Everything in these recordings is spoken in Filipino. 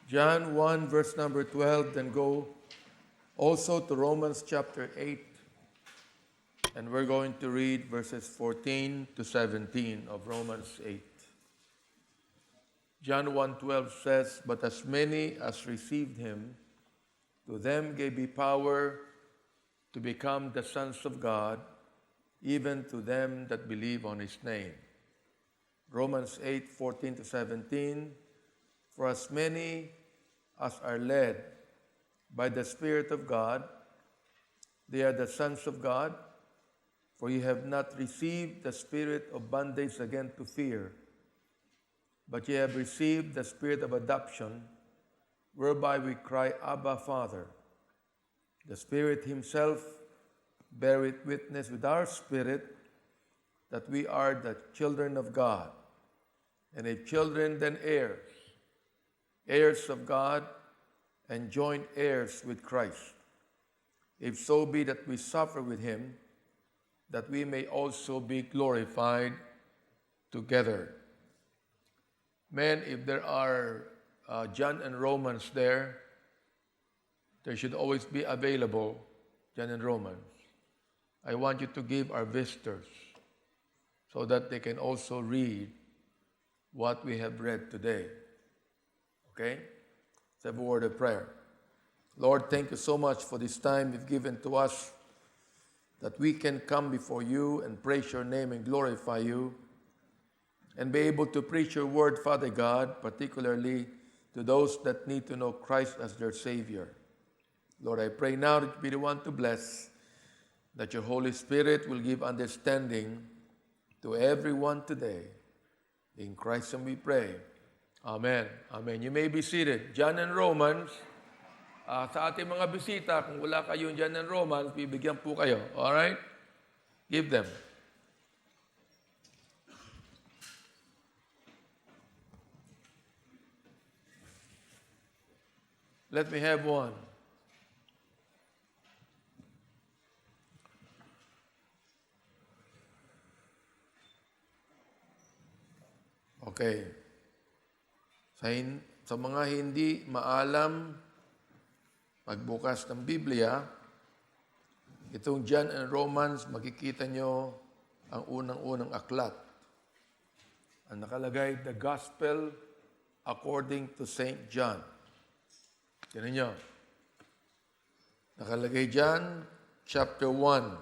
John 1, verse number 12, then go also to Romans chapter 8, and we're going to read verses 14 to 17 of Romans 8. John 1:12 says, "But as many as received him, to them gave he power to become the sons of God, even to them that believe on his name." Romans 8:14 to 17, "For as many as are led by the Spirit of God, they are the sons of God. For ye have not received the spirit of bondage again to fear, but ye have received the spirit of adoption, whereby we cry, Abba, Father. The Spirit himself beareth witness with our spirit that we are the children of God. And if children, then heirs, heirs of God, and joint heirs with Christ, if so be that we suffer with him, that we may also be glorified together." Men, if there are John and Romans there should always be available, John and Romans. I want you to give our visitors so that they can also read what we have read today. Okay? Let's have a word of prayer. Lord, thank you so much for this time you've given to us, that we can come before you and praise your name and glorify you, and be able to preach your word, Father God, particularly to those that need to know Christ as their Savior. Lord, I pray now that you be the one to bless, that your Holy Spirit will give understanding to everyone today. In Christ we pray. Amen. Amen. You may be seated. John and Romans. Sa ating mga bisita, kung wala kayong John and Romans, bibigyan po kayo. Alright? Give them. Let me have one. Okay. Sa mga hindi maalam magbukas ng Biblia, itong John and Romans, makikita nyo ang unang-unang aklat. Ang nakalagay, The Gospel according to St. John. Tinan nyo. Nakalagay dyan, chapter 1.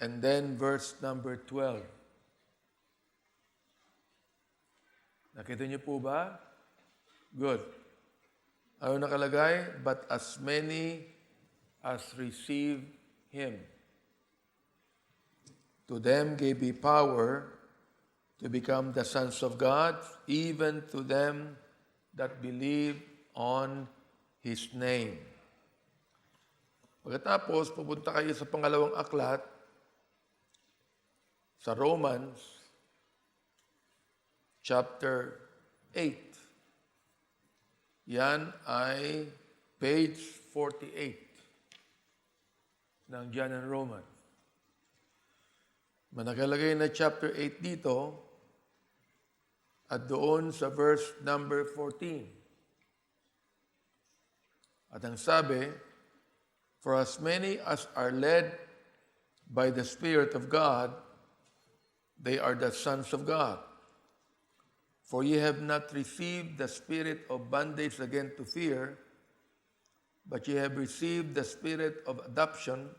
And then verse number 12. Nakita niyo po ba? Good. Ano nakalagay? But as many as receive him, to them gave he power to become the sons of God, even to them that believe on his name. Pagkatapos, pupunta kayo sa pangalawang aklat, sa Romans, chapter 8. Yan ay page 48 ng John and Romans. Managalagay na chapter 8 dito at doon sa verse number 14. At ang sabi, "For as many as are led by the Spirit of God, they are the sons of God. For ye have not received the spirit of bondage again to fear, but ye have received the spirit of adoption,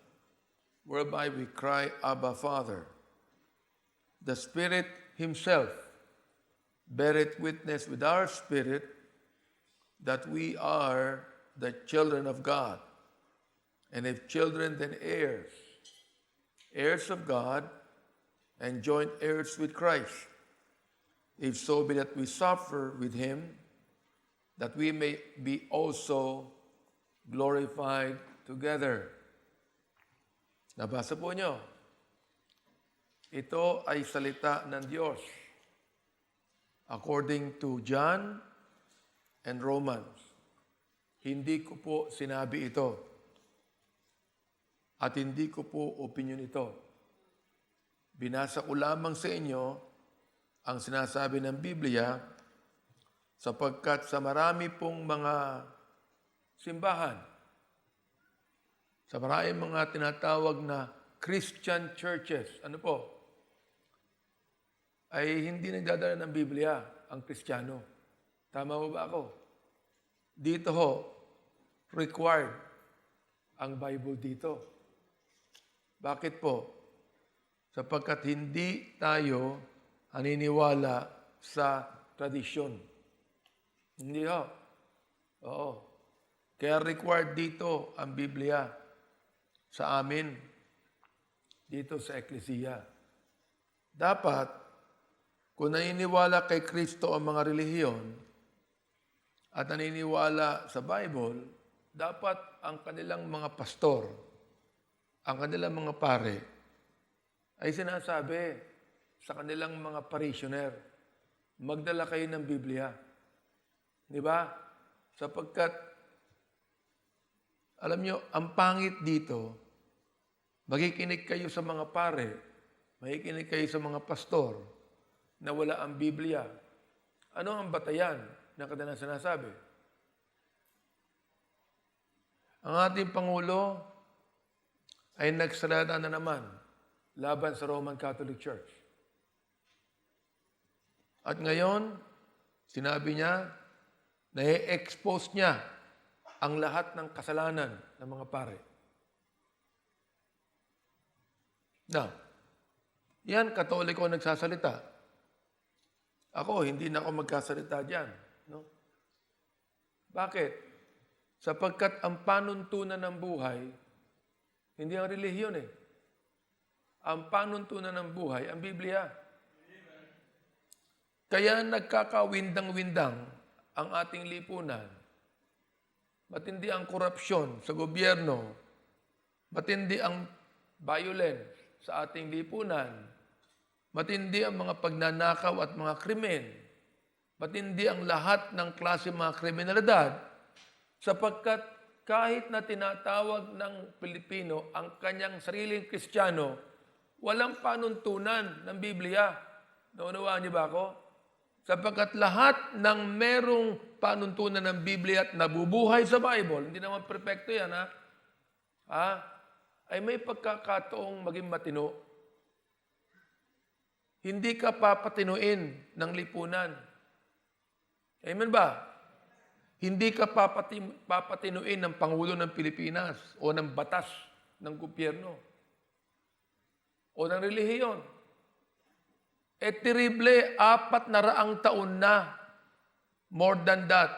whereby we cry, Abba, Father. The Spirit himself beareth witness with our spirit that we are the children of God. And if children, then heirs, heirs of God, and joint heirs with Christ. If so be that we suffer with him, that we may be also glorified together." Nabasa po nyo. Ito ay salita ng Diyos according to John and Romans. Hindi ko po sinabi ito. At hindi ko po opinion ito. Binasa ko lamang sa inyo ang sinasabi ng Biblia Sapagkat sa marami pong mga simbahan, sa maraming mga tinatawag na Christian churches, ano po, ay hindi nagdadala ng Biblia ang Kristiyano. Tama mo ba ako? Dito ho, required ang Bible dito. Bakit po? Sapagkat hindi tayo naniniwala sa tradisyon. Hindi ho. Oo. Kaya required dito ang Biblia sa amin, dito sa Eklesiya. Dapat, kung naniniwala kay Kristo ang mga relihiyon at naniniwala sa Bible, dapat ang kanilang mga pastor, ang kanilang mga pare, ay sinasabi sa kanilang mga parishioner, magdala kayo ng Biblia. Di ba? Sapagkat, alam nyo, ang pangit dito, magikinig kayo sa mga pare, magikinig kayo sa mga pastor, na wala ang Biblia. Ano ang batayan na kanilang sinasabi? Ang ating Pangulo ay nagsalita na naman laban sa Roman Catholic Church. At ngayon, sinabi niya, na-expose niya ang lahat ng kasalanan ng mga pare. Now, yan, Katoliko nagsasalita. Ako, hindi na ako magkasalita dyan. No? Bakit? Sapagkat ang panuntunan ng buhay, hindi ang relihiyon eh. Ang panuntunan ng buhay, ang Biblia. Kaya nagkakawindang-windang ang ating lipunan. Matindi ang korupsyon sa gobyerno. Matindi ang violence sa ating lipunan. Matindi ang mga pagnanakaw at mga krimen. Matindi ang lahat ng klase mga kriminalidad. Sapagkat kahit na tinatawag ng Pilipino ang kanyang sariling Kristiyano, walang panuntunan ng Biblia. Naunawaan niyo ba ako? Sapagkat lahat ng merong panuntunan ng Biblia at nabubuhay sa Bible, hindi naman perfecto yan, ay may pagkakataong maging matino. Hindi ka papatinuin ng lipunan. Amen ba? Hindi ka papatinuin ng Pangulo ng Pilipinas o ng batas ng gobyerno o ng relihiyon. Terrible, 400 taon na, more than that,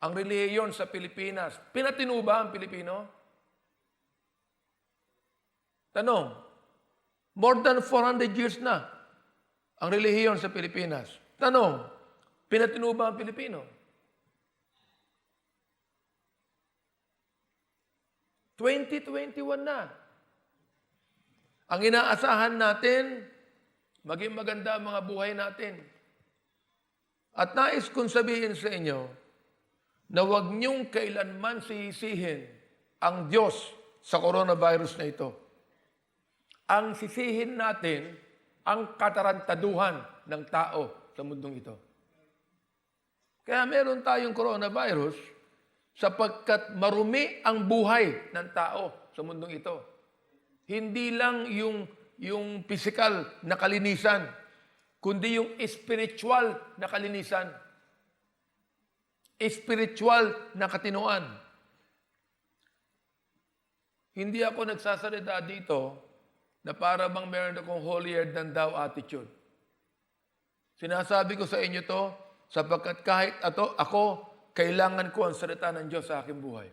ang relihiyon sa Pilipinas. Pinatino ba ang Pilipino? Tanong, more than 400 years na ang relihiyon sa Pilipinas. Tanong, pinatino ba ang Pilipino? 2021 na. Ang inaasahan natin, maging maganda ang mga buhay natin. At nais kong sabihin sa inyo, na huwag niyong kailanman sisihin ang Diyos sa coronavirus na ito. Ang sisihin natin, ang katarantaduhan ng tao sa mundong ito. Kaya meron tayong coronavirus sapagkat marumi ang buhay ng tao sa mundong ito. Hindi lang yung physical na kalinisan, kundi yung spiritual na kalinisan. Spiritual na katinuan. Hindi ako nagsasalita dito na para bang meron akong holier than thou attitude. Sinasabi ko sa inyo to sapagkat kahit ako, kailangan ko ang salita ng Diyos sa aking buhay.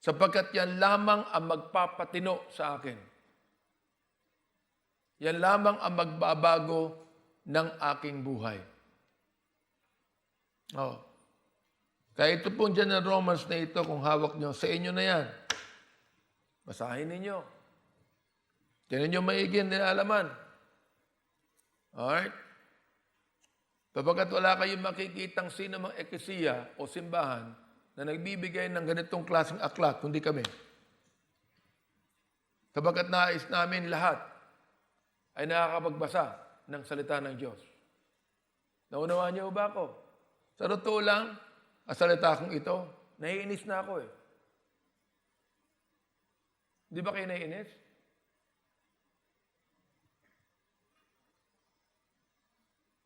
Sapagkat yan lamang ang magpapatino sa akin. Yan lamang ang magbabago ng aking buhay. Oh. Kaya ito pong dyan ng Romans na ito, kung hawak nyo, sa inyo na yan. Basahin ninyo. Tiyan nyo maigi ang nilalaman. Alright? Kapagkat wala kayong makikitang sino mang eklesiya o simbahan na nagbibigay ng ganitong klaseng aklat, kundi kami. Kapagkat nais namin lahat ay nakakapagbasa ng salita ng Diyos. Naunawaan niyo ba ako? Sa totoo lang, ang salita kong ito, naiinis na ako eh. Di ba kayo naiinis?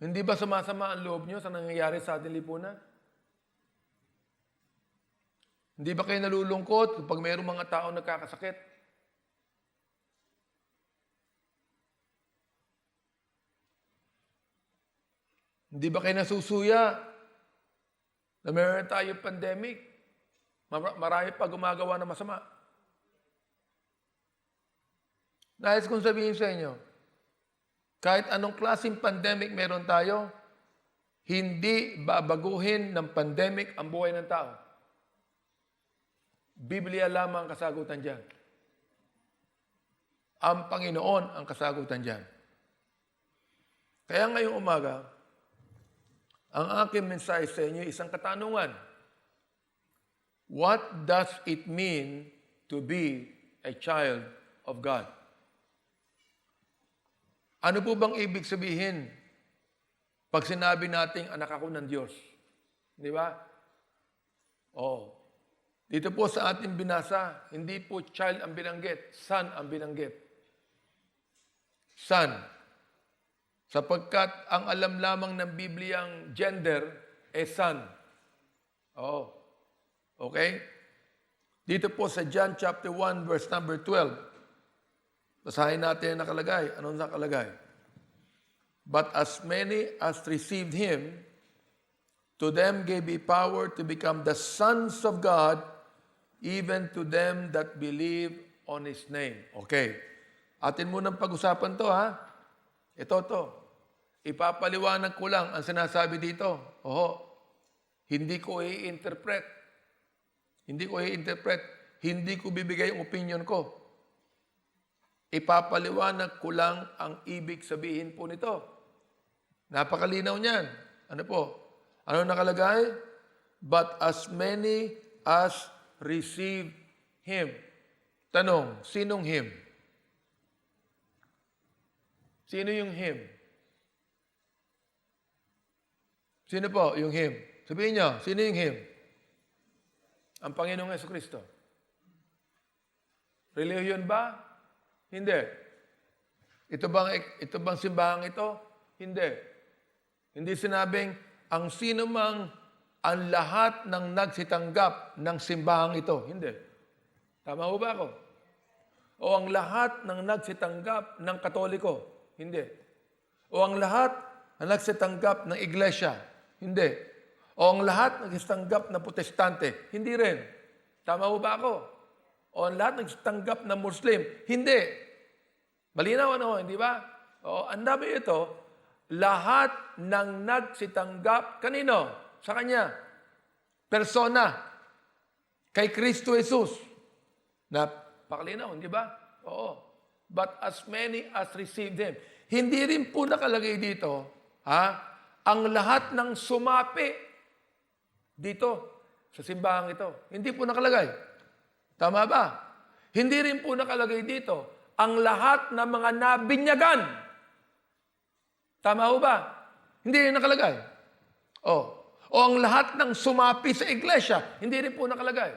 Hindi ba sumasama ang loob niyo sa nangyayari sa ating lipunan? Hindi ba kayo nalulungkot kapag mayroong mga tao nagkakasakit? Hindi ba kayo nasusuya na meron tayong pandemic? Marami pa gumagawa ng masama. Nais kong sabihin sa inyo, kahit anong klaseng pandemic meron tayo, hindi babaguhin ng pandemic ang buhay ng tao. Biblia lamang ang kasagutan dyan. Ang Panginoon ang kasagutan dyan. Kaya ngayong umaga, ang aking mensahe sa inyo isang katanungan. What does it mean to be a child of God? Ano po bang ibig sabihin pag sinabi nating anak ako ng Diyos? Di ba? Oh. Dito po sa ating binasa, hindi po child ang binanggit, son ang binanggit. Son. Sapagkat ang alam lamang ng Biblia ang gender ay son. Oh. Okay? Dito po sa John chapter 1 verse number 12. Basahin natin ang nakalagay. Anong nakalagay? But as many as received Him, to them gave He power to become the sons of God, even to them that believe on His name. Okay. Atin munang pag-usapan to, ha? Ito. Ipapaliwanag ko lang ang sinasabi dito. Hindi ko i-interpret. Hindi ko bibigay ang opinion ko. Ipapaliwanag ko lang ang ibig sabihin po nito. Napakalinaw niyan. Ano po? Ano nakalagay? But as many as receive Him. Tanong, sinong Him? Sino yung Him? Sino po yung Him? Sabihin niyo, sino yung Him? Ang Panginoong Jesucristo. Relihiyon ba? Hindi. Ito bang simbahan ito? Hindi. Hindi sinabing, ang sino mang ang lahat ng nagsitanggap ng simbahang ito. Hindi. Tama ho ba ako? O ang lahat ng nagsitanggap ng Katoliko. Hindi. O ang lahat ng nagsitanggap ng Iglesia. Hindi. O ang lahat nagsitanggap ng Protestante. Hindi rin. Tama ho ba ako? O ang lahat nagsitanggap ng Muslim. Hindi. Malinaw ano, hindi ba? O ang dami ito, lahat ng nagsitanggap, kanino? Sa Kanya. Persona. Kay Kristo Jesus. Napakalinaw, hindi ba? Oo. But as many as received Him. Hindi rin po nakalagay dito, ang lahat ng sumapi dito sa simbahang ito. Hindi po nakalagay. Tama ba? Hindi rin po nakalagay dito ang lahat ng mga nabinyagan. Tama ho ba? Hindi rin nakalagay. O ang lahat ng sumapi sa iglesia. Hindi rin po nakalagay.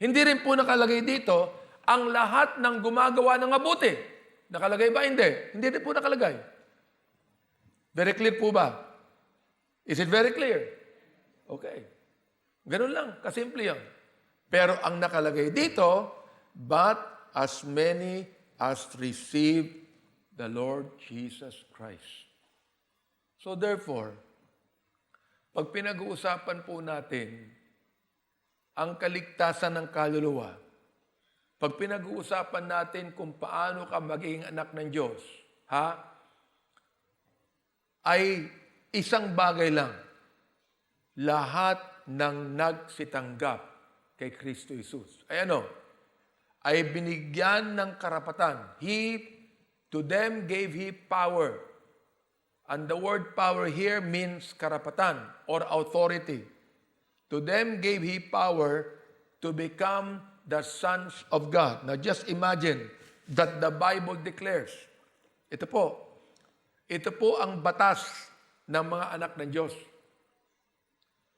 Hindi rin po nakalagay dito ang lahat ng gumagawa ng mabuti. Nakalagay ba? Hindi. Hindi rin po nakalagay. Very clear po ba? Is it very clear? Okay. Ganun lang. Kasimple yan. Pero ang nakalagay dito, but as many as receive the Lord Jesus Christ. So therefore, pag pinag-uusapan po natin ang kaligtasan ng kaluluwa, pag pinag-uusapan natin kung paano ka magiging anak ng Diyos, ay isang bagay lang. Lahat ng nagsitanggap kay Kristo Jesus. Ay ano? Ay binigyan ng karapatan. To them gave He power. And the word power here means karapatan or authority. To them gave He power to become the sons of God. Now just imagine that the Bible declares, ito po ang batas ng mga anak ng Diyos.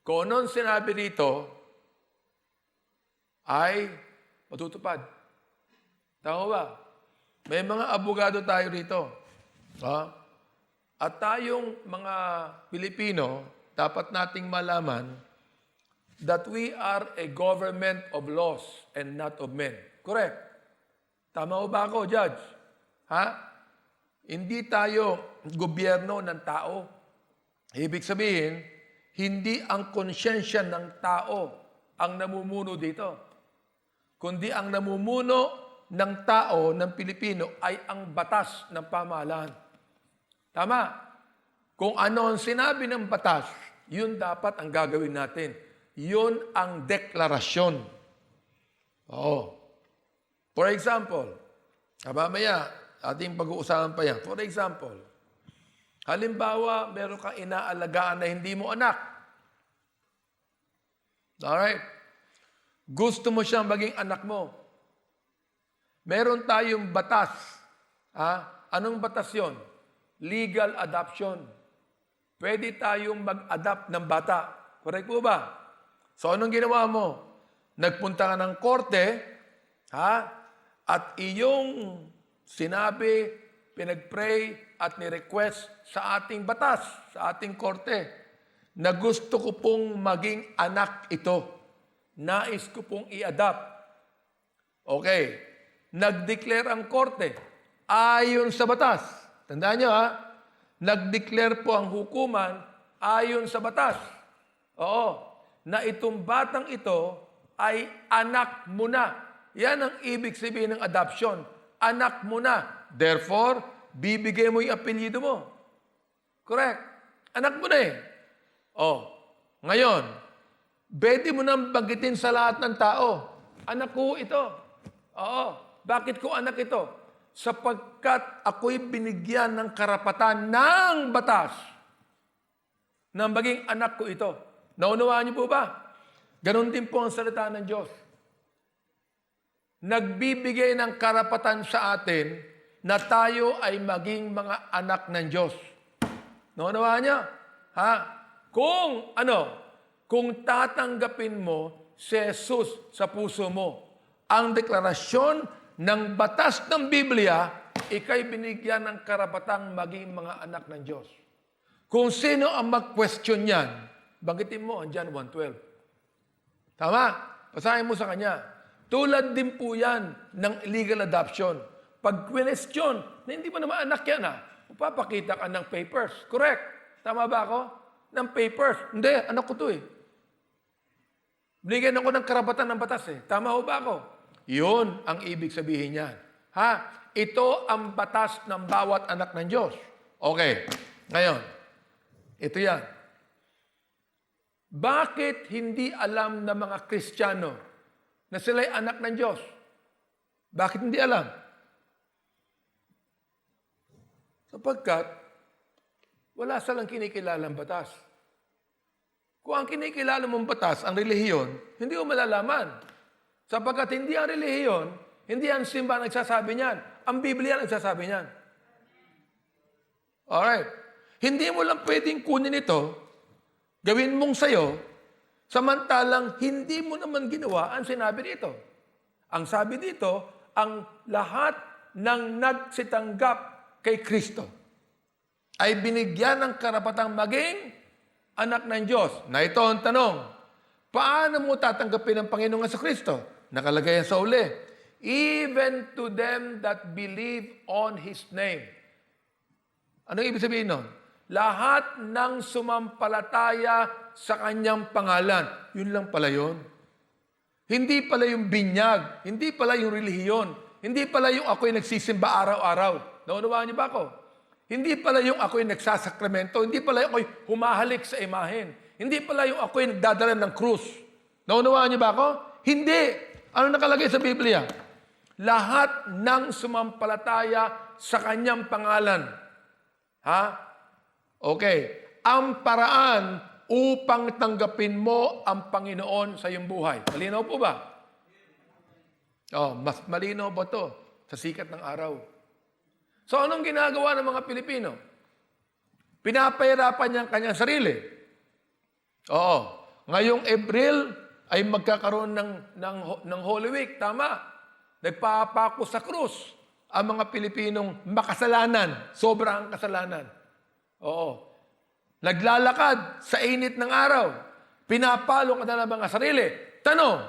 Kung anong sinabi dito, ay matutupad. Tama ba? May mga abogado tayo rito. Ha? At tayong mga Pilipino, dapat nating malaman that we are a government of laws and not of men. Correct? Tama ba ako, Judge? Ha? Hindi tayo gobyerno ng tao. Ibig sabihin, hindi ang konsyensya ng tao ang namumuno dito. Kundi ang namumuno ng tao, ng Pilipino, ay ang batas ng pamahalaan. Tama? Kung ano ang sinabi ng batas, yun dapat ang gagawin natin. Yun ang deklarasyon. Oo. For example, mamaya, ating pag-uusapan pa yan. For example, halimbawa, meron kang inaalagaan na hindi mo anak. Alright? Gusto mo siyang maging anak mo. Meron tayong batas. Anong batas yon? Legal adoption. Pwede tayong mag-adopt ng bata. Correct po ba? So, anong ginawa mo? Nagpunta ka ng korte, at iyong sinabi, pinag-pray, at ni-request sa ating batas, sa ating korte, na gusto ko pong maging anak ito. Nais ko pong i-adopt. Okay. Nag-declare ang korte ayon sa batas. Tandaan nyo, nag-declare po ang hukuman ayon sa batas. Oo. Na itong batang ito ay anak mo na. Yan ang ibig sabihin ng adoption. Anak mo na. Therefore, bibigay mo yung apelyido mo. Correct. Anak mo na eh. Ngayon, pwede mo nang banggitin sa lahat ng tao. Anak ko ito. Oo. Bakit ko anak ito? Sapagkat ako'y binigyan ng karapatan ng batas na maging anak ko ito. Naunawaan niyo po ba? Ganon din po ang salita ng Diyos. Nagbibigay ng karapatan sa atin na tayo ay maging mga anak ng Diyos. Naunawaan niyo? Kung tatanggapin mo si Jesus sa puso mo, ang deklarasyon ng batas ng Biblia, ikay binigyan ng karapatang maging mga anak ng Diyos. Kung sino ang mag-question yan, banggitin mo ang John 1:12. Tama? Basahin mo sa kanya. Tulad din po yan ng illegal adoption. Pag question na hindi mo naman anak yan, papakita ka ng papers. Correct? Tama ba ako? Ng papers. Hindi, anak ko to eh. Binigyan ako ng karapatan ng batas eh. Tama ho ba ako? Yun ang ibig sabihin niyan. Ito ang batas ng bawat anak ng Diyos. Okay. Ngayon, ito yan. Bakit hindi alam ng mga Kristiyano na sila'y anak ng Diyos? Bakit hindi alam? Sapagkat wala silang kinikilalang batas. Kung ang kinikilala mong batas, ang relihiyon, hindi mo malalaman. Sapagkat hindi ang relihiyon, hindi ang simba nagsasabi niyan. Ang Biblia nagsasabi niyan. Alright. Hindi mo lang pwedeng kunin ito, gawin mong sayo, samantalang hindi mo naman ginawa ang sinabi dito. Ang sabi dito, ang lahat ng nagsitanggap kay Kristo ay binigyan ng karapatang maging anak ng Diyos. Na ito ang tanong, paano mo tatanggapin ang Panginoong Jesucristo? Nakalagay yan sa uli. Even to them that believe on His name. Anong ibig sabihin nun? Lahat ng sumampalataya sa Kanyang pangalan. Yun lang pala yun. Hindi pala yung binyag. Hindi pala yung relihiyon. Hindi pala yung ako'y nagsisimba araw-araw. Naunawaan niyo ba ako? Hindi pala yung ako'y nagsasakramento. Hindi pala yung ako'y humahalik sa imahen. Hindi pala yung ako'y nagdadala ng krus. Naunawaan niyo ba ako? Hindi. Ano nakalagay sa Biblia? Lahat ng sumampalataya sa Kanyang pangalan. Okay. Ang paraan upang tanggapin mo ang Panginoon sa iyong buhay. Malinaw po ba? Mas malinaw ba to sa sikat ng araw? So, anong ginagawa ng mga Pilipino? Pinapahirapan niya ang kanyang sarili. Oo. Ngayong April ay magkakaroon ng Holy Week. Tama. Nagpapako sa krus ang mga Pilipinong makasalanan. Sobrang kasalanan. Oo. Naglalakad sa init ng araw. Pinapalo ka na ng mga sarili. Tanong,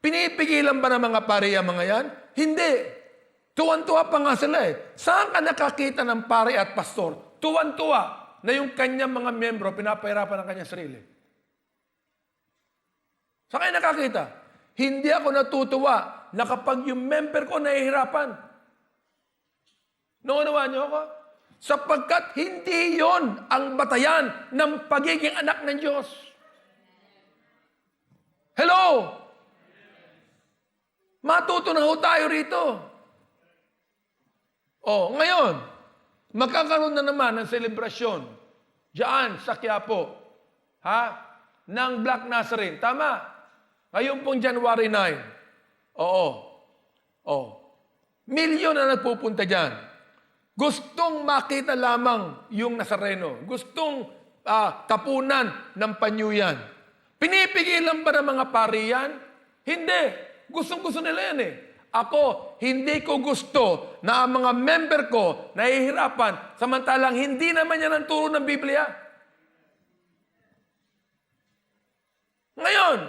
pinipigilan ba ng mga pari ang mga yan? Hindi. Tuwan-tuwa pa nga sila eh. Saan ka nakakita ng pari at pastor? Tuwan-tuwa na yung kanyang mga miyembro pinapahirapan ng kanyang sarili. Saan kayo nakakita? Hindi ako natutuwa na kapag yung member ko nahihirapan. Naunawaan niyo ako? Sapagkat hindi yon ang batayan ng pagiging anak ng Diyos. Hello? Matuto na ho tayo rito. Oh, ngayon, magkakaroon na naman ng selebrasyon diyan sa Quiapo, ng Black Nazarene. Tama? Ngayon pong January 9. Oo. Oh. Milyon na nagpupunta diyan. Gustong makita lamang yung Nazareno. Gustong tapunan ng panyuyan. Pinipigilan ba ng mga pari yan? Hindi. Gustong-gusto nila yan eh. Ako, hindi ko gusto na ang mga member ko nahihirapan samantalang hindi naman yan ang turo ng Biblia. Ngayon,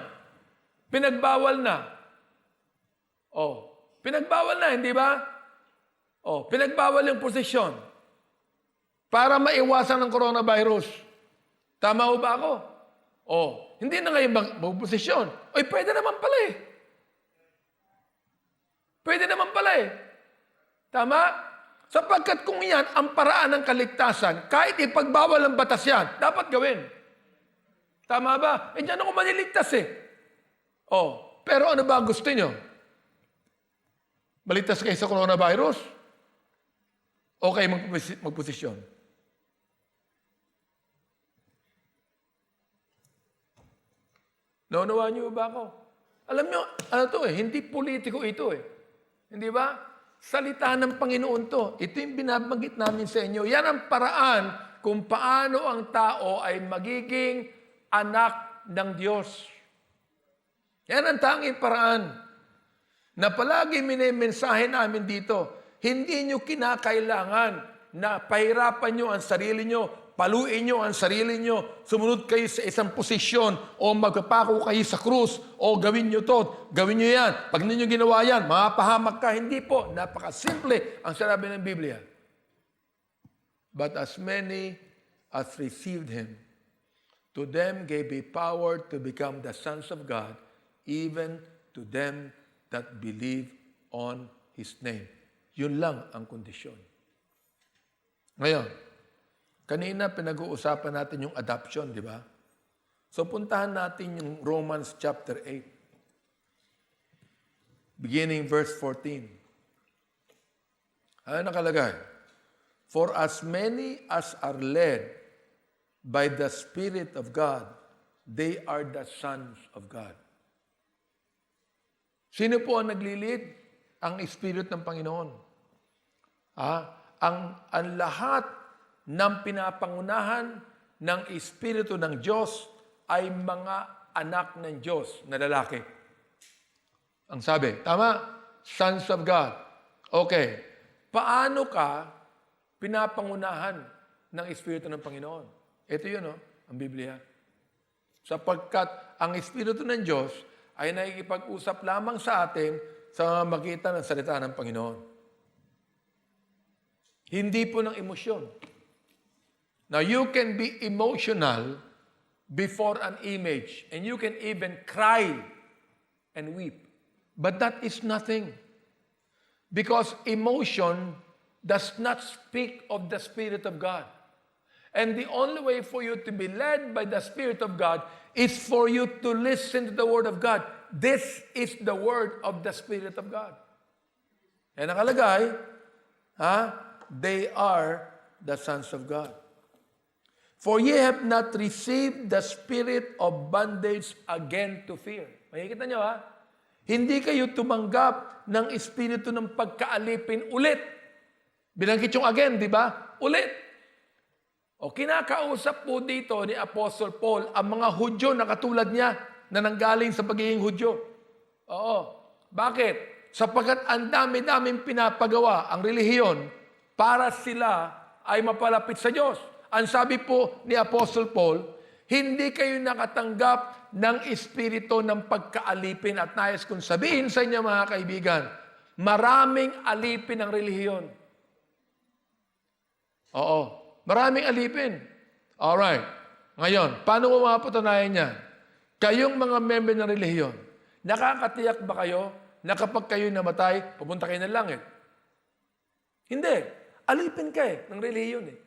pinagbawal na. Oh, pinagbawal na, hindi ba? Oh, pinagbawal yung posisyon para maiwasan ng coronavirus. Tama ho ba ako? Oh, hindi na ngayon mag-posisyon. Oy, pwede naman pala eh. Pwede naman pala eh. Tama? Sapagkat kung yan ang paraan ng kaligtasan, kahit ipagbawal ang batas yan, dapat gawin. Tama ba? Eh, dyan ako maniligtas eh. Oh, pero ano ba gusto nyo? Maligtas kayo sa coronavirus? Okay, magposisyon. Naunawaan niyo ba ako? Alam niyo, ano to eh, hindi politiko ito eh. Hindi ba? Salita ng Panginoon to. Ito yung binabanggit namin sa inyo. Yan ang paraan kung paano ang tao ay magiging anak ng Diyos. Yan ang tanging paraan na palagi minimensahe namin dito. Hindi nyo kinakailangan na pahirapan nyo ang sarili nyo, paluin nyo ang sarili nyo, sumunod kayo sa isang posisyon o magpapako kayo sa krus o gawin nyo to, gawin nyo yan. Pag ninyo ginawa yan, mapahamak ka. Hindi po. Napakasimple ang sinabi ng Biblia. But as many as received Him, to them gave He power to become the sons of God, even to them that believe on His name. Yun lang ang kondisyon. Ngayon, kanina pinag-uusapan natin yung adoption, di ba? So puntahan natin yung Romans chapter 8. Beginning verse 14. Ano nakalagay? For as many as are led by the Spirit of God, they are the sons of God. Sino po ang naglilid? Ang Spirit ng Panginoon. Ang lahat ng pinapangunahan ng Espiritu ng Diyos ay mga anak ng Diyos na lalaki. Ang sabi, tama? Sons of God. Okay. Paano ka pinapangunahan ng Espiritu ng Panginoon? Ito yun, ang Biblia. Sapagkat ang Espiritu ng Diyos ay nakikipag-usap lamang sa atin sa magitan ng salita ng Panginoon. Hindi po ng emosyon. Now, you can be emotional before an image, and you can even cry and weep. But that is nothing. Because emotion does not speak of the Spirit of God. And the only way for you to be led by the Spirit of God is for you to listen to the Word of God. This is the Word of the Spirit of God. And nakalagay, they are the sons of God. For ye have not received the spirit of bondage again to fear. Makikita nyo Hindi kayo tumanggap ng espiritu ng pagkaalipin ulit. Binanggit yung again, di ba? Ulit. O kinakausap po dito ni Apostle Paul ang mga Hudyo na katulad niya na nanggaling sa pagiging Hudyo. Oo. Bakit? Sapagkat ang dami-daming pinapagawa ang relihiyon para sila ay mapalapit sa Diyos. Ang sabi po ni Apostle Paul, hindi kayo nakatanggap ng espiritu ng pagkaalipin at nais kong sabihin sa inyo mga kaibigan, maraming alipin ang relihiyon. Oo, maraming alipin. Alright. Ngayon, paano mo mapatunayan yan? Kayong mga member ng relihiyon, nakakatiyak ba kayo na kapag kayo namatay, pupunta kayo ng langit? Hindi. Alipin ka ng relihiyon eh.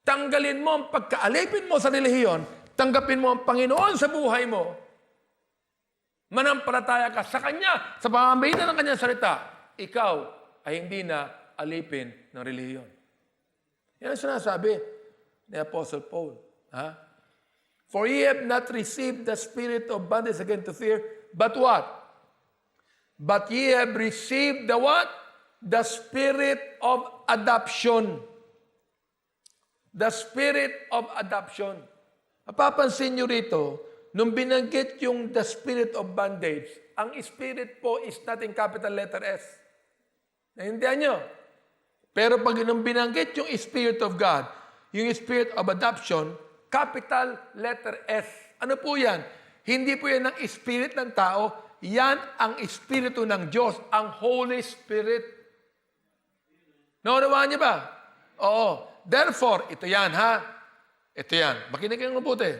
Tanggalin mo ang pagkaalipin mo sa relihiyon, tanggapin mo ang Panginoon sa buhay mo, manampalataya ka sa Kanya, sa pamamagitan ng Kanyang salita, ikaw ay hindi na alipin ng relihiyon. Yan ang sinasabi ni Apostle Paul. Ha? For ye have not received the spirit of bondage again to fear, but what? But ye have received the what? The spirit of adoption. The spirit of adoption. Mapapansin nyo rito, nung binanggit yung the spirit of bondage, ang spirit po is not in capital letter S. Naintindihan nyo? Pero pag nung binanggit yung spirit of God, yung spirit of adoption, capital letter S. Ano po yan? Hindi po yan ang spirit ng tao, yan ang espiritu ng Diyos, ang Holy Spirit. Naunawaan niyo ba? Oo. Therefore, ito yan ha. Ito yan. Makinig kayong mabuti.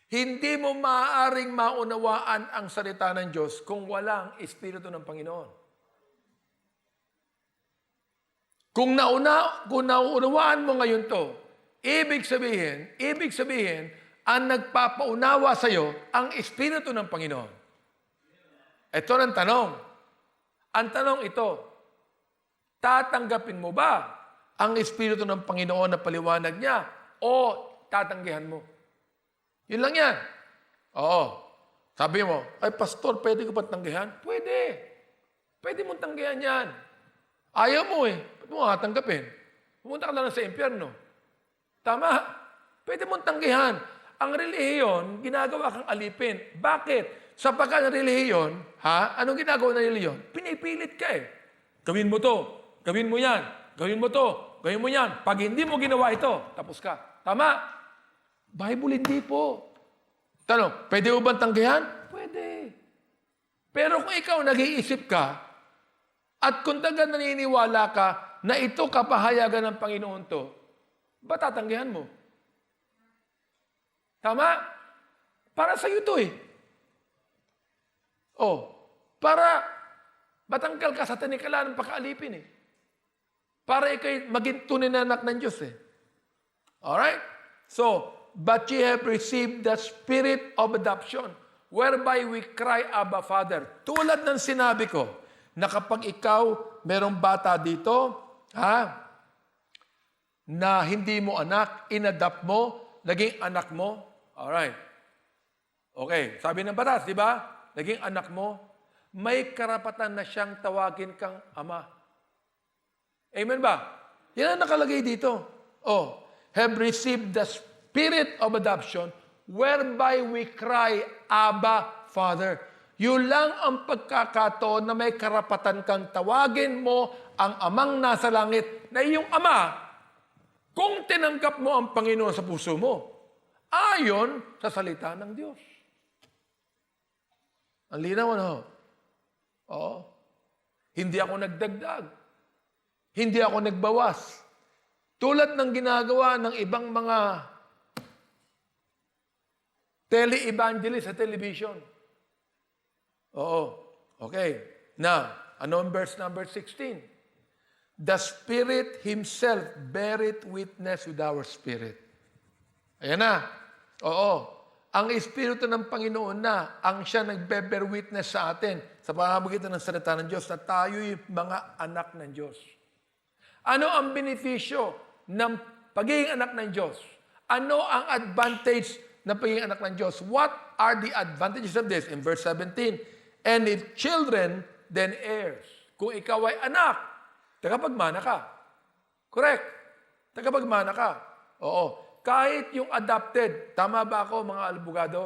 Hindi mo maaaring maunawaan ang salita ng Diyos kung walang espiritu ng Panginoon. Kung naunawaan mo ngayon to, ibig sabihin, ang nagpapaunawa sa iyo, ang espiritu ng Panginoon. Ito ang tanong. Ang tanong ito, tatanggapin mo ba ang espiritu ng Panginoon na paliwanag niya o tatanggihan mo? Yun lang yan. Oo. Sabi mo, ay pastor, pwede ko ba tanggihan? Pwede. Pwede mong tanggihan yan. Ayaw mo eh. Ba't mo tanggapin? Pumunta ka lang sa impyerno. Tama. Pwede mong tanggihan. Ang relihiyon, ginagawa kang alipin. Bakit? Sapagkat ang relihiyon, anong ginagawa ng relihiyon? Pinipilit ka eh. Gawin mo to. Gawin mo yan. Gawin mo to. Gawin mo yan. Pag hindi mo ginawa ito, tapos ka. Tama? Bible hindi po. Tanong, pwede mo bang tanggihan? Pwede. Pero kung ikaw nag-iisip ka, at kung talagang naniniwala ka na ito kapahayagan ng Panginoon to, ba tatanggihan mo? Tama? Para sa iyo to eh. Para matanggal ka sa tinikalan ng pagkaalipin eh. Para ikay maging tunay na anak ng Diyos eh. Alright? So, but ye have received the spirit of adoption, whereby we cry, Abba, Father. Tulad ng sinabi ko, na kapag ikaw, merong bata dito, na hindi mo anak, inadapt mo, naging anak mo. Alright. Okay, sabi ng batas, di ba? Naging anak mo, may karapatan na siyang tawagin kang ama. Amen ba? Yan ang nakalagay dito. Have received the spirit of adoption, whereby we cry, Abba, Father. Yun lang ang pagkakataon na may karapatan kang tawagin mo ang amang nasa langit na iyong ama kung tinanggap mo ang Panginoon sa puso mo ayon sa salita ng Diyos. Ang linaw, ano? Oo. Hindi ako nagdagdag. Hindi ako nagbawas. Tulad ng ginagawa ng ibang mga tele-evangelist sa television. Oo. Okay. Now, ano ang verse number 16? The Spirit Himself beareth witness with our spirit. Ayan na. Oo. Ang Espiritu ng Panginoon na, ang siya nagbe-bear witness sa atin sa pamamagitan ng salita ng Diyos na tayo'y mga anak ng Diyos. Ano ang benepisyo ng pagiging anak ng Diyos? Ano ang advantage ng pagiging anak ng Diyos? What are the advantages of this? In verse 17, and if children, then heirs. Kung ikaw ay anak, tagapagmana ka. Correct. Tagapagmana ka. Oo. Kahit yung adopted, tama ba ako mga albugado?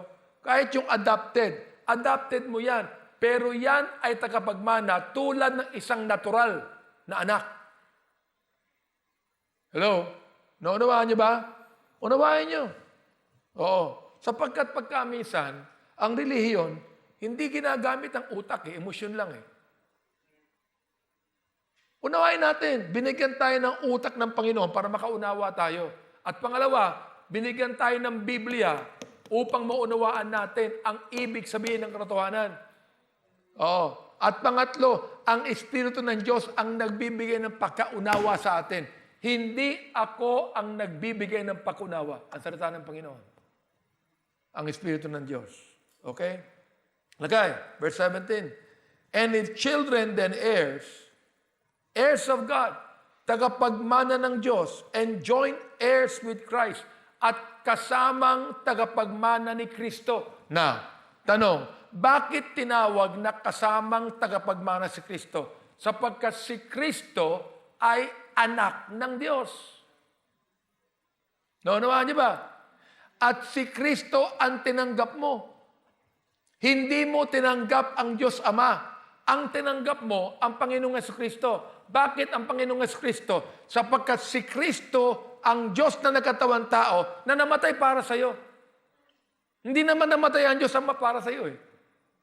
Kahit yung adopted mo yan. Pero yan ay tagapagmana tulad ng isang natural na anak. Hello? Naunawaan niyo ba? Unawain niyo. Oo. Sapagkat pagkamisan, ang relihiyon, hindi ginagamit ang utak emosyon lang Unawain natin, binigyan tayo ng utak ng Panginoon para makaunawa tayo. At pangalawa, binigyan tayo ng Biblia upang maunawaan natin ang ibig sabihin ng katotohanan. Oo. At pangatlo, ang Espiritu ng Diyos ang nagbibigay ng pagkaunawa sa atin. Hindi ako ang nagbibigay ng pagkaunawa. Ang salita ng Panginoon. Ang Espiritu ng Diyos. Okay? Lagay, verse 17. And if children then heirs of God, tagapagmana ng Diyos, and joint heirs with Christ, at kasamang tagapagmana ni Kristo. Na, tanong, bakit tinawag na kasamang tagapagmana si Kristo? Sapagkat si Kristo ay anak ng Diyos. Naunawaan niyo ba? At si Kristo ang tinanggap mo. Hindi mo tinanggap ang Diyos Ama. Ang tinanggap mo, ang Panginoong Jesucristo. Bakit ang Panginoong Jesucristo? Sapagkat si Kristo, ang Diyos na nagkatawang tao, na namatay para sa iyo. Hindi naman namatay ang Diyos Ama para sa iyo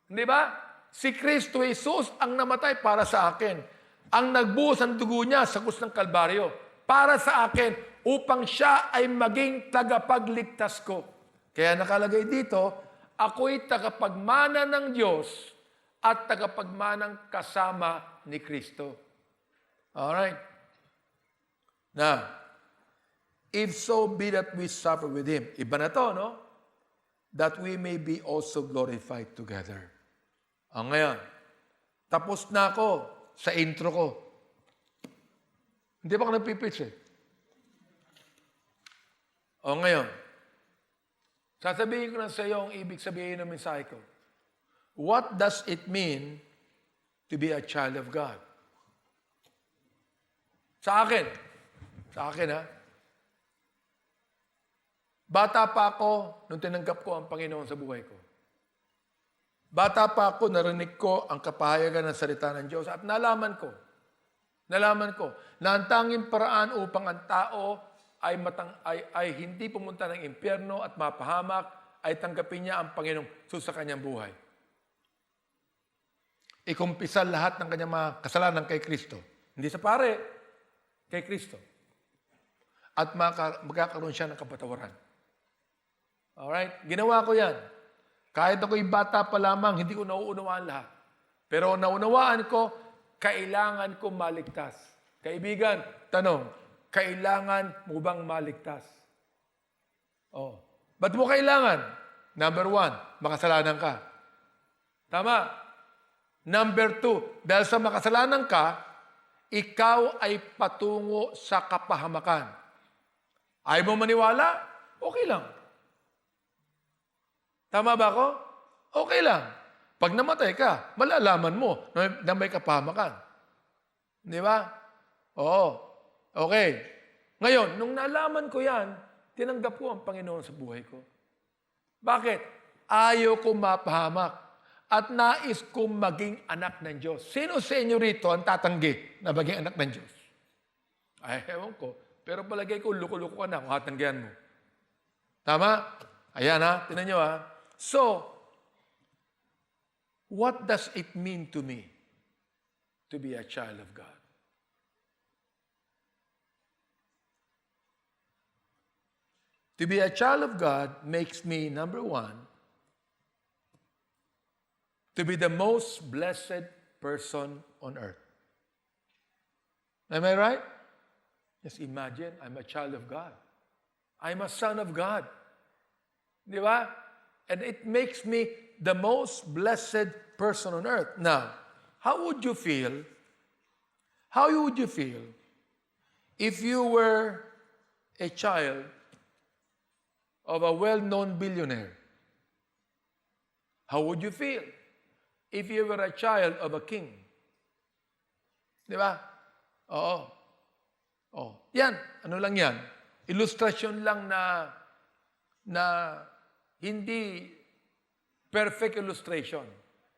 Hindi ba? Si Kristo Jesus ang namatay para sa akin. Ang nagbuhos ang dugo niya sa krus ng Kalbaryo. Para sa akin, upang siya ay maging tagapagligtas ko. Kaya nakalagay dito, ako'y tagapagmana ng Diyos at tagapagmanang kasama ni Kristo. Alright? Now, if so be that we suffer with Him. Iba na to, no? That we may be also glorified together. Ngayon, tapos na ako sa intro ko. Hindi pa ako nagpipitch ngayon, sasabihin ko na sa iyo ang ibig sabihin ng mensahe ko. What does it mean to be a child of God? Sa akin ha. Bata pa ako nung tinanggap ko ang Panginoon sa buhay ko. Bata pa ako, narinig ko ang kapahayagan ng salita ng Diyos at nalaman ko na ang tanging paraan upang ang tao ay hindi pumunta ng impyerno at mapahamak, ay tanggapin niya ang Panginoong sa kanyang buhay. Ikumpisal lahat ng kanyang mga kasalanan kay Kristo. Hindi sa pare, kay Kristo. At magkakaroon siya ng kapatawaran. Alright? Ginawa ko yan. Kahit ako'y bata pa lamang, hindi ko nauunawaan lahat. Pero naunawaan ko, kailangan ko maligtas. Kaibigan, tanong, kailangan mo bang maligtas? Ba't mo kailangan? Number 1, makasalanan ka. Tama. Number 2, dahil sa makasalanan ka, ikaw ay patungo sa kapahamakan. Ayaw mo maniwala? Okay lang. Tama ba ako? Okay lang. Pag namatay ka, malalaman mo na may kapahamakan. Di ba? Oo. Okay. Ngayon, nung nalaman ko yan, tinanggap ko ang Panginoon sa buhay ko. Bakit? Ayaw ko mapahamak at nais kong maging anak ng Diyos. Sino sa inyo rito ang tatanggi na maging anak ng Diyos? Ay, ewan ko. Pero palagay ko, luko-luko ka na kung hatanggihan mo. Tama? Ayan ha, tinan nyo ha. So, what does it mean to me to be a child of God? To be a child of God makes me, number 1, to be the most blessed person on earth. Am I right? Just imagine, I'm a child of God. I'm a son of God. Di ba? And it makes me the most blessed person on earth. Now, how would you feel? How would you feel if you were a child of a well-known billionaire? How would you feel if you were a child of a king? Di ba? Oo. Oh, yan. Ano lang yan? Illustration lang na hindi perfect illustration.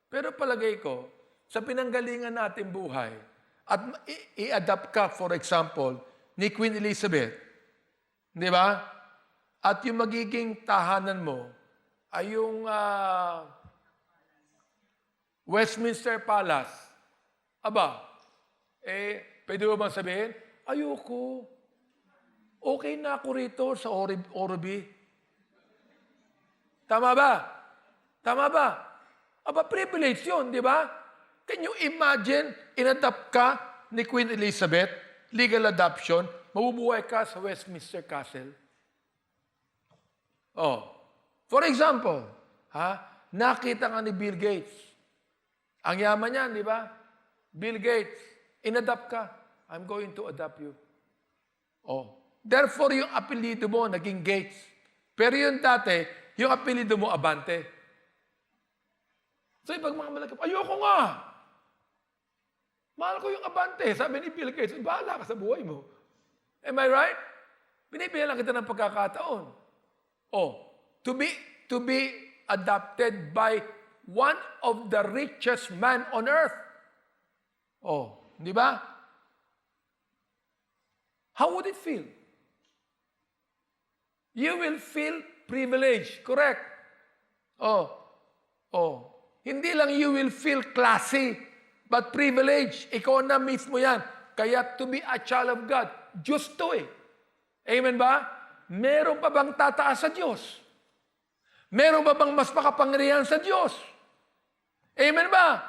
Pero palagay ko, sa pinanggalingan natin buhay, at i-adapt ka, for example, ni Queen Elizabeth, di ba? At yung magiging tahanan mo ay yung Westminster Palace. Aba, pwede mo bang sabihin, ayoko. Okay na ako rito sa Orby. Tama ba? Tama ba? Aba, privilege yun, di ba? Can you imagine, inadapt ka ni Queen Elizabeth, legal adoption, mabubuhay ka sa Westminster Castle? Oh, for example, nakita ka ni Bill Gates. Ang yaman niyan, di ba? Bill Gates, inadapt ka. I'm going to adopt you. Oh, therefore, yung apelido mo naging Gates. Pero yung dati, yung apelido mo Abante. So, ibang mga malaki, ayoko nga. Mahal ko yung Abante. Sabi ni Bill Gates, bahala ka sa buhay mo. Am I right? Binibigyan lang kita ng pagkakataon. Oh, to be adopted by one of the richest man on earth. Oh, di ba? How would it feel? You will feel privileged, correct? Oh. Hindi lang you will feel classy, but privileged. Ikaw na mismo yan. Kaya to be a child of God, Diyos to eh. Amen ba? Meron pa bang tataas sa Diyos? Meron pa bang mas makapangyarihan sa Diyos? Amen ba?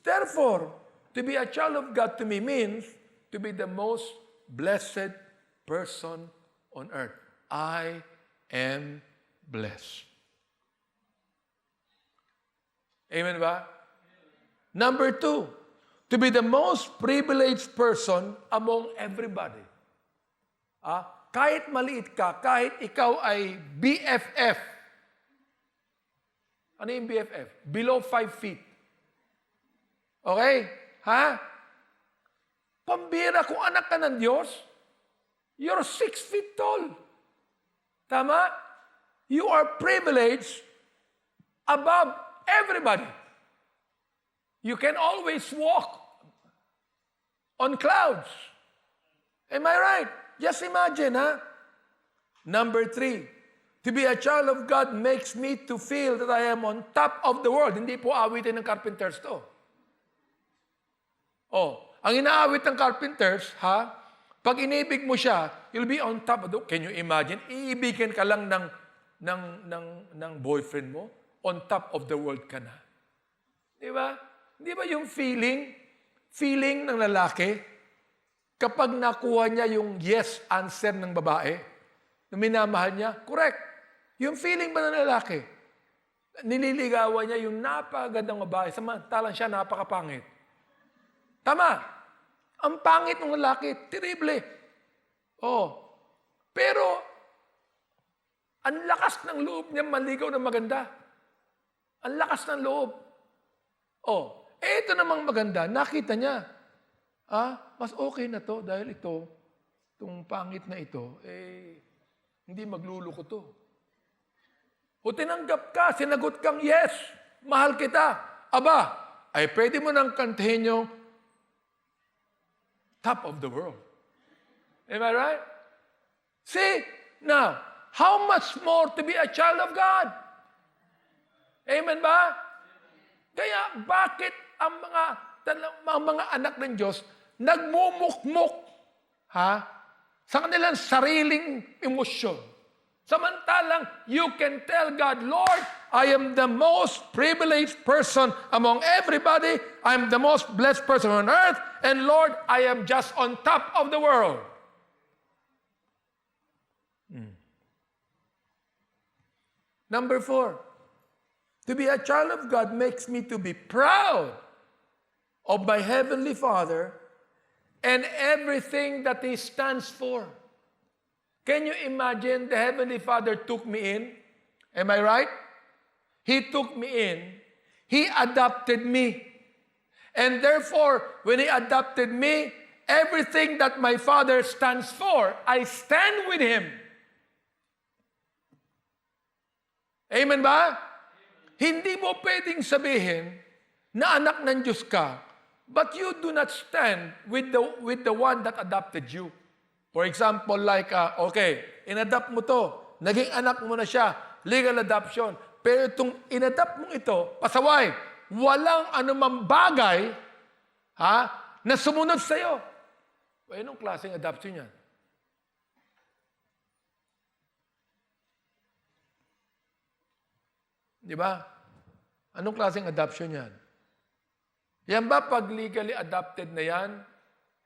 Therefore, to be a child of God to me means to be the most blessed person on earth. I am blessed. Amen ba? Number 2, to be the most privileged person among everybody. Kahit maliit ka, kahit ikaw ay BFF. Ano yung BFF? Below 5 feet. Okay? Pambira, kung anak ka ng Diyos, you're 6 feet tall. Tama? You are privileged above everybody. You can always walk on clouds. Am I right? Just imagine, Number 3, to be a child of God makes me to feel that I am on top of the world. Hindi po awitin ng carpenters to. Ang inaawit ng carpenters, pag inibig mo siya, you'll be on top of the world. Can you imagine? Iibigin ka lang ng boyfriend mo, on top of the world ka na. Di ba? Di ba yung feeling ng lalaki, kapag nakuha niya yung yes answer ng babae, na minamahal niya, correct. Yung feeling ba ng lalaki, nililigawan niya yung napakagandang babae, samantalang siya napakapangit. Tama. Ang pangit ng lalaki, terrible. Pero, ang lakas ng loob niya maligaw na maganda. Ang lakas ng loob. Ito namang maganda, nakita niya. Mas okay na to dahil itong pangit na ito, hindi magluluko to. O tinanggap ka, sinagot kang yes, mahal kita. Aba, ay pwede mo nang kantahin yung top of the world. Am I right? See, now, how much more to be a child of God? Amen ba? Kaya bakit ang mga anak ng Diyos nagmumukmuk sa kanilang sariling emosyon? Samantalang you can tell God, Lord, I am the most privileged person among everybody. I'm the most blessed person on earth. And Lord, I am just on top of the world. Number 4, to be a child of God makes me to be proud of my Heavenly Father and everything that He stands for. Can you imagine the Heavenly Father took me in? Am I right? He took me in. He adopted me. And therefore, when He adopted me, everything that my Father stands for, I stand with Him. Amen ba? Hindi mo pwedeng sabihin na anak ng Diyos ka, but you do not stand with the one that adopted you. For example, like, inadopt mo to, naging anak mo na siya, legal adoption. Pero itong inadopt mong ito, pasaway, walang anumang bagay na sumunod sa'yo. Anong klaseng adoption yan? Di ba? Anong klaseng adoption yan? Yan ba pag legally adopted na yan,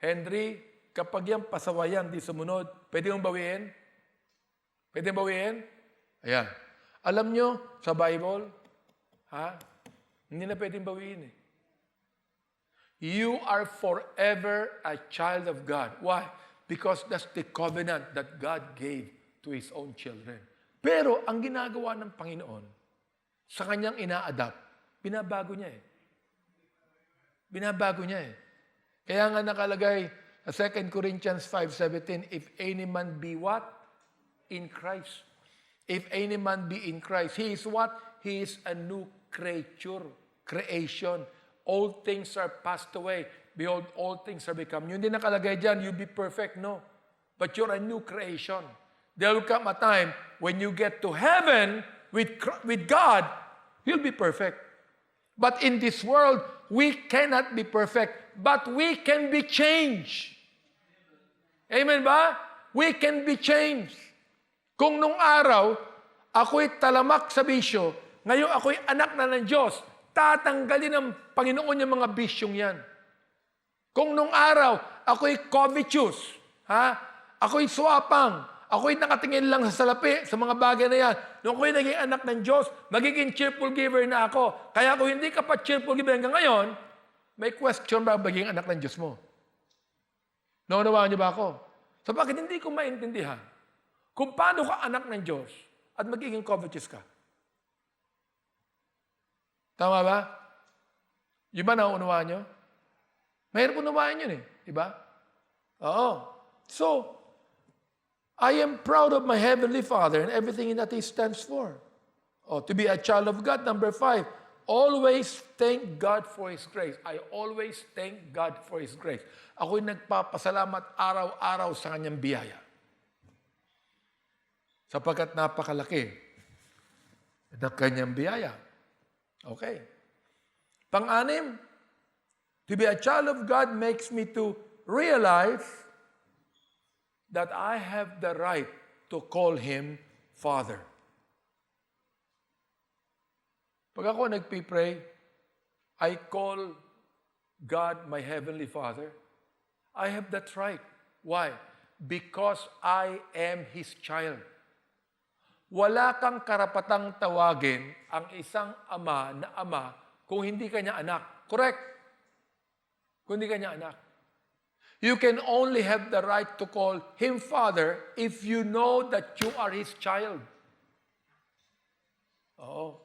Henry, kapag yan pasawayan, di sumunod, pwede mong bawiin? Pwede mong bawiin? Ayan. Alam nyo, sa Bible, hindi na pwedeng bawiin eh. You are forever a child of God. Why? Because that's the covenant that God gave to His own children. Pero ang ginagawa ng Panginoon, sa kanyang ina-adapt, binabago niya eh. Binabago niya eh. Kaya nga nakalagay sa 2 Corinthians 5:17, if any man be what? In Christ. If any man be in Christ, he is what? He is a new creation. All things are passed away. Behold, all things are become new. Hindi nakalagay dyan, you be perfect. No. But you're a new creation. There will come a time when you get to heaven with God, you'll be perfect. But in this world, we cannot be perfect, but we can be changed. Amen ba? We can be changed. Kung nung araw, ako'y talamak sa bisyo, ngayon ako'y anak na ng Diyos, tatanggalin ng Panginoon yung mga bisyong yan. Kung nung araw, ako'y covetous, ako'y swapang, ako'y nakatingin lang sa salapi, sa mga bagay na yan. Nung ako'y naging anak ng Diyos, magiging cheerful giver na ako. Kaya kung hindi ka pa cheerful giver hanggang ngayon, may question ba magiging anak ng Diyos mo? Naunawaan niyo ba ako? So bakit hindi ko maintindihan kung paano ka anak ng Diyos at magiging covetous ka? Tama ba? Yung ba naunawaan niyo? Mahirap unawaan yun eh. Diba? Oo. So, I am proud of my Heavenly Father and everything that He stands for. To be a child of God. Number 5, always thank God for His grace. I always thank God for His grace. Ako'y nagpapasalamat araw-araw sa Kanyang biyaya. Sapagkat napakalaki ng Kanyang biyaya. Okay. Pang-anim, to be a child of God makes me to realize that I have the right to call Him Father. Pag ako nagpipray, I call God my Heavenly Father. I have that right. Why? Because I am His child. Wala kang karapatang tawagin ang isang ama na ama kung hindi kanya anak. Correct? Kung hindi kanya anak. You can only have the right to call Him Father if you know that you are His child. Oh.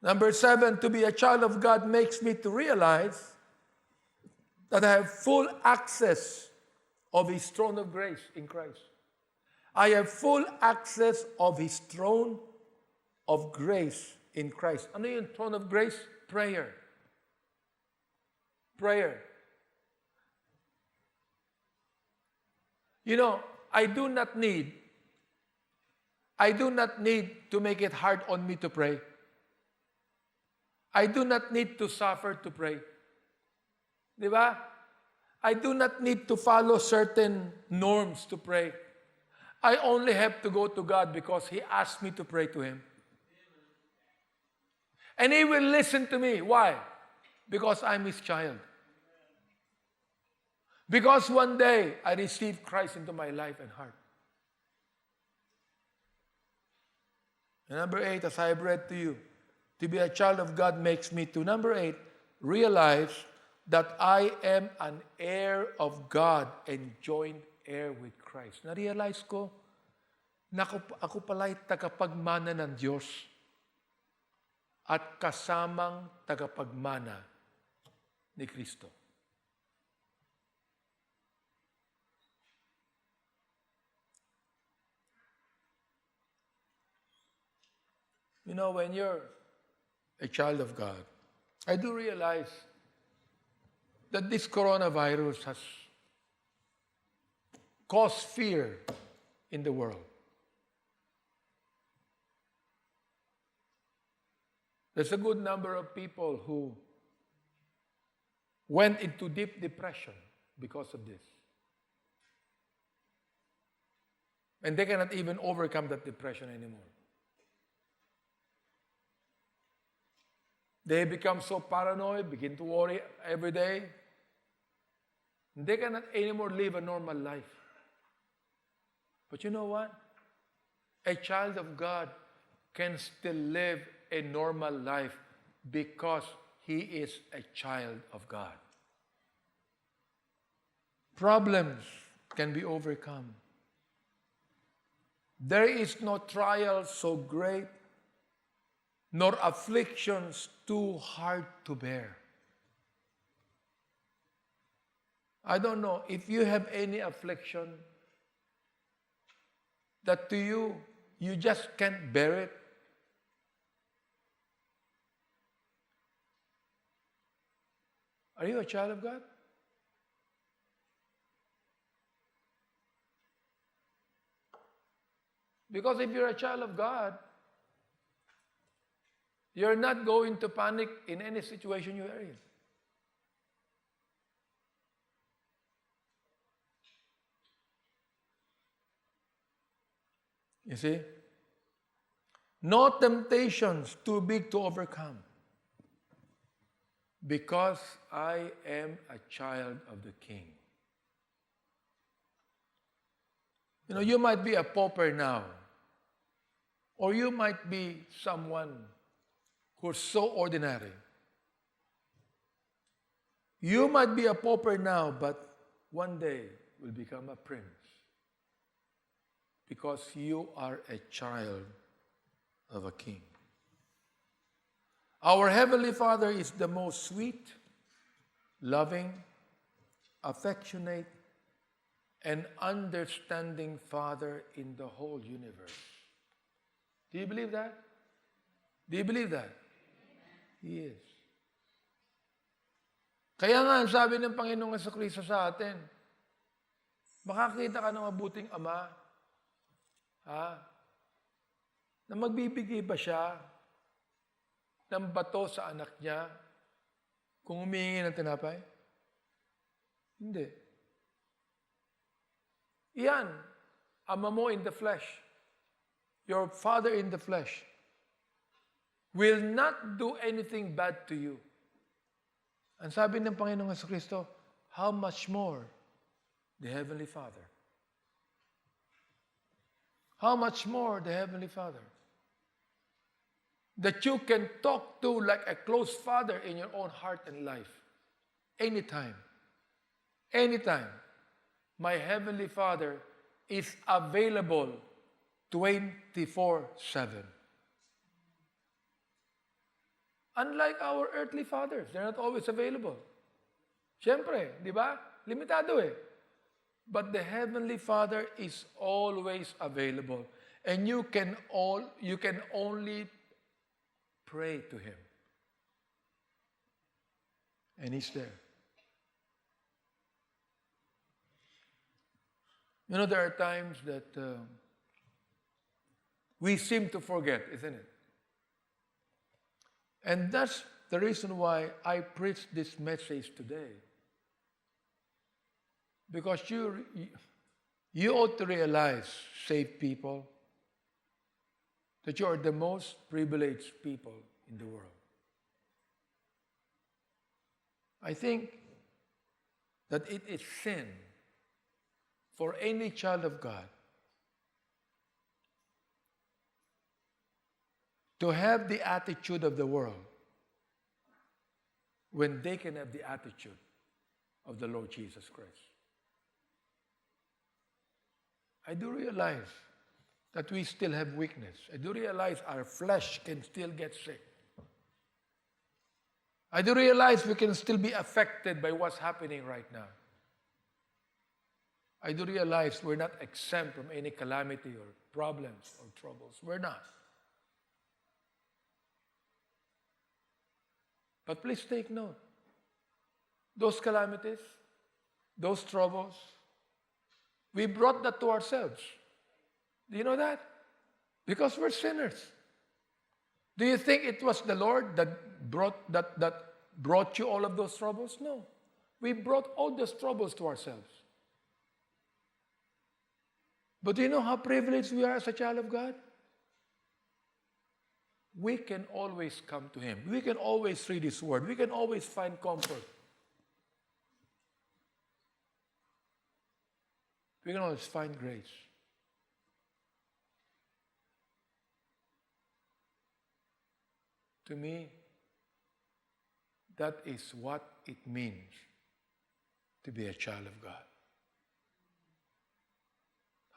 Number 7, to be a child of God makes me to realize that I have full access of His throne of grace in Christ. I have full access of His throne of grace in Christ. Ano yung throne of grace? Prayer. Prayer. You know, I do not need to make it hard on me to pray. I do not need to suffer to pray. Di ba? I do not need to follow certain norms to pray. I only have to go to God because He asked me to pray to Him. And He will listen to me. Why? Because I'm His child. Because one day, I received Christ into my life and heart. And number 8, as I have read to you, to be a child of God makes me to, number 8, realize that I am an heir of God and joint heir with Christ. Na-realize ko na ako pala'y tagapagmana ng Diyos at kasamang tagapagmana ni Kristo. You know, when you're a child of God, I do realize that this coronavirus has caused fear in the world. There's a good number of people who went into deep depression because of this. And they cannot even overcome that depression anymore. They become so paranoid, begin to worry every day. They cannot anymore live a normal life. But you know what? A child of God can still live a normal life because he is a child of God. Problems can be overcome. There is no trial so great, nor afflictions too hard to bear. I don't know if you have any affliction that to you, you just can't bear it. Are you a child of God? Because if you're a child of God, you're not going to panic in any situation you are in. You see? No temptations too big to overcome. Because I am a child of the King. You know, you might be a pauper now. Or you might be someone who's so ordinary. You might be a pauper now, but one day will become a prince. Because you are a child of a king. Our Heavenly Father is the most sweet, loving, affectionate, and understanding Father in the whole universe. Do you believe that? Do you believe that? He is. Kaya nga, ang sabi ng Panginoong Jesucristo sa atin, makakita ka ng mabuting Ama, na magbibigay ba siya ng bato sa anak niya kung humihingi ng tinapay? Hindi. Iyan, Ama mo in the flesh, your Father in the flesh, will not do anything bad to you. Ang sabi ng Panginoong Jesucristo, how much more the Heavenly Father? How much more the Heavenly Father? That you can talk to like a close father in your own heart and life. Anytime. Anytime. My Heavenly Father is available 24/7. Unlike our earthly fathers, they're not always available. Siyempre, di ba? Limitado eh. But the Heavenly Father is always available. And you can only pray to Him. And He's there. You know, there are times that we seem to forget, isn't it? And that's the reason why I preach this message today. Because you ought to realize, saved people, that you are the most privileged people in the world. I think that it is sin for any child of God to have the attitude of the world when they can have the attitude of the Lord Jesus Christ. I do realize that we still have weakness. I do realize our flesh can still get sick. I do realize we can still be affected by what's happening right now. I do realize we're not exempt from any calamity or problems or troubles. We're not. But please take note, those calamities, those troubles, we brought that to ourselves. Do you know that? Because we're sinners. Do you think it was the Lord that brought you all of those troubles? No. We brought all those troubles to ourselves. But do you know how privileged we are as a child of God? We can always come to Him. We can always read His Word. We can always find comfort. We can always find grace. To me, that is what it means to be a child of God.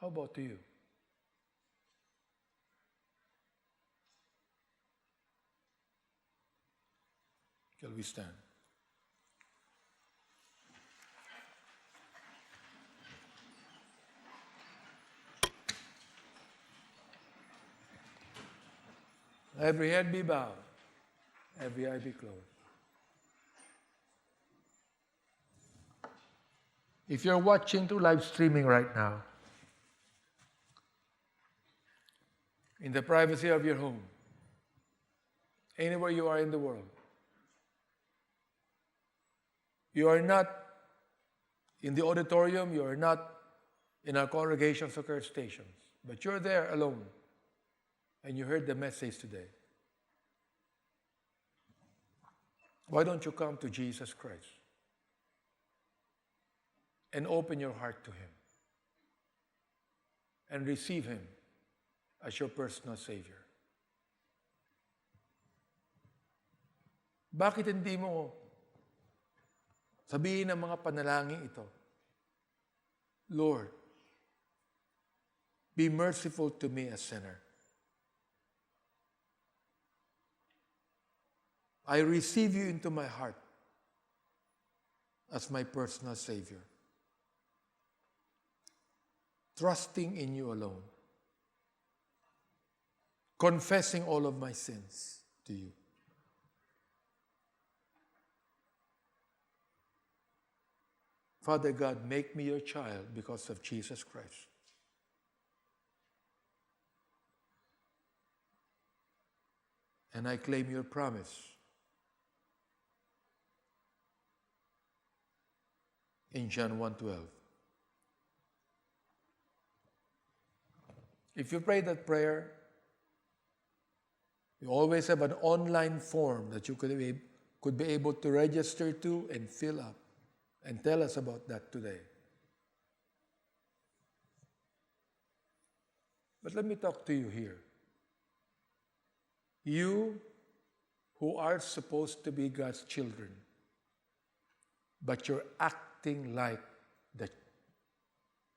How about you? Shall we stand? Every head be bowed, every eye be closed. If you're watching through live streaming right now, in the privacy of your home, anywhere you are in the world, you are not in the auditorium, you are not in our congregations or church stations, but you're there alone, and you heard the message today. Why don't you come to Jesus Christ and open your heart to Him and receive Him as your personal Savior? Bakit hindi mo sabihin ng mga panalangin ito? Lord, be merciful to me, a sinner. I receive you into my heart as my personal Savior, trusting in you alone, confessing all of my sins to you. Father God, make me your child because of Jesus Christ. And I claim your promise in John 1:12. If you pray that prayer, you always have an online form that you could be able to register to and fill up. And tell us about that today. But let me talk to you here. You who are supposed to be God's children, but you're acting like the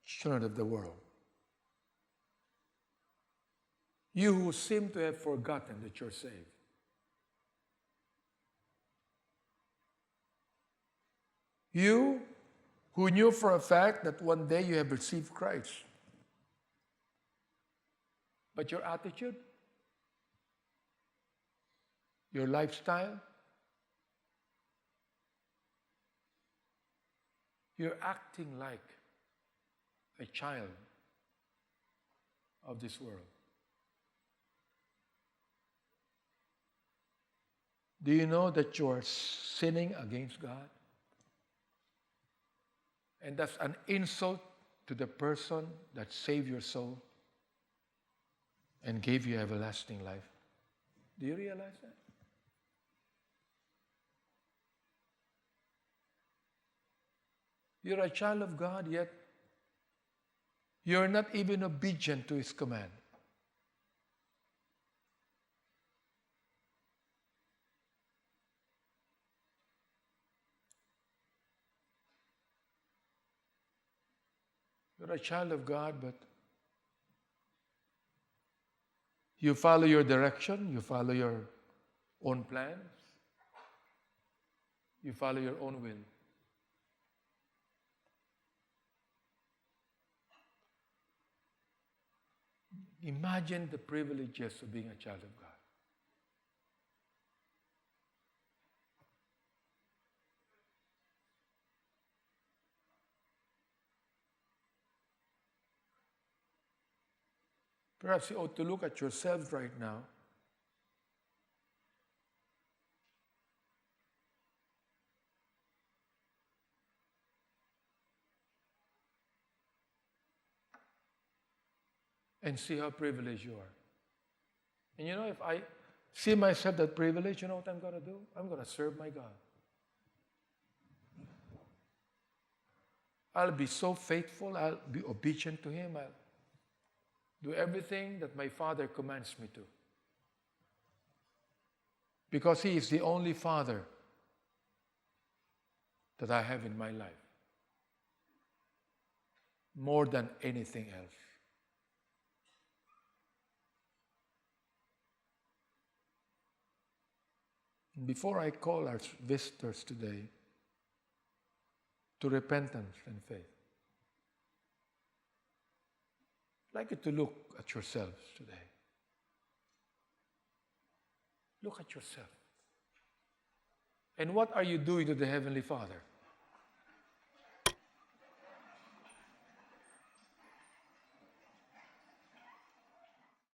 children of the world. You who seem to have forgotten that you're saved. You who knew for a fact that one day you have received Christ. But your attitude, your lifestyle, you're acting like a child of this world. Do you know that you are sinning against God? And that's an insult to the person that saved your soul and gave you everlasting life. Do you realize that? You're a child of God, yet you're not even obedient to His command. You're a child of God, but you follow your direction, you follow your own plans, you follow your own will. Imagine the privileges of being a child of God. Perhaps you ought to look at yourselves right now. And see how privileged you are. And you know, if I see myself that privilege, you know what I'm going to do? I'm going to serve my God. I'll be so faithful. I'll be obedient to Him. I'll do everything that my Father commands me to. Because He is the only Father that I have in my life. More than anything else. Before I call our visitors today to repentance and faith, I'd like you to look at yourselves today. Look at yourself. And what are you doing to the Heavenly Father?